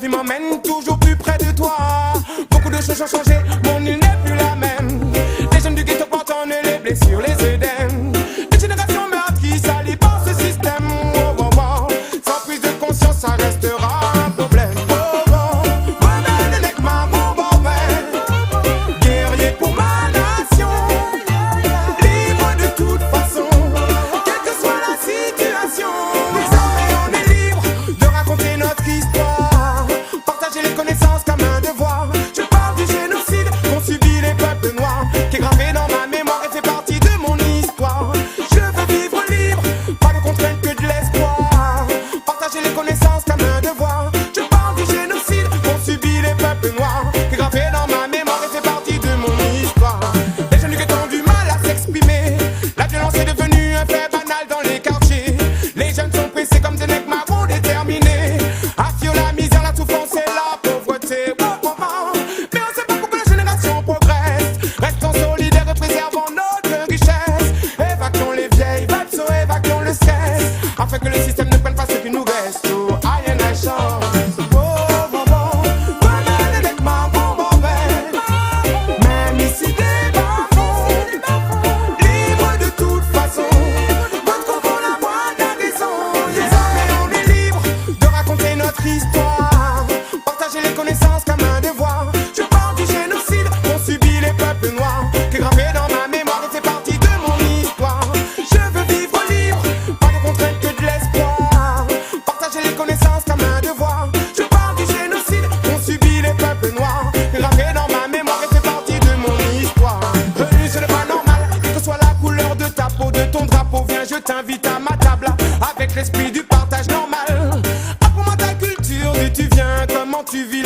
vie m'emmène toujours plus près de toi. Beaucoup de choses ont changé, mon île n'est plus la même. Les jeunes du ghetto portent en eux les blessures, les œdèmes. Une génération meurtrie, salie par ce système. Oh, oh, oh. Sans prise de conscience, ça restera un problème. Oh, oh. Rebelle avec ma bombe, guerrier pour ma nation. Libre de toute façon, quelle que soit la situation. Désormais on est libre de raconter notre histoire, partager les connaissances comme un devoir. Je parle du génocide qu'ont subi les peuples noirs, qui est gravé dans ma mémoire et fait partie de mon histoire. Je veux vivre libre, pas de contraintes que de l'espoir, partager les connaissances comme un devoir. Je parle du génocide qu'ont subi les peuples noirs, qui est gravé dans ma mémoire et fait partie de mon histoire. Les jeunes du ghetto ont du mal à s'exprimer, la violence est devenue un fait banal dans les quartiers. Les jeunes sont pressés comme des mecs marrons déterminés à fuir la misère, la souffrance et la pauvreté. Oh, oh, oh. Mais on sait pas pourquoi la génération progresse. Restons solidaires et préservons notre richesse. Évacuons les vieilles vibes, so évacuons le stress, afin que le système ne prenne pas ce qui nous reste. Oh, I and I chance. Oh, oh, oh. Rebelle avec ma bombe, même ici des bas-fonds. Libre de toute façon, retrouvons la voie de la raison. Désormais on est libre de raconter notre histoire, partager les connaissances comme un devoir. Je parle du génocide qu'ont subi les peuples noirs, qui est gravé dans ma mémoire et fait partie de mon histoire. Je veux vivre libre, pas de contraintes que de l'espoir, partager les connaissances comme un devoir. Je parle du génocide qu'ont subi les peuples noirs, qui est gravé dans ma mémoire et fait partie de mon histoire. Ce n'est pas normal, quelle que soit la couleur de ta peau, de ton drapeau. Viens, je t'invite à ma table, avec l'esprit du partage normal. Apprends-moi ta culture, d'où tu viens, comment tu vis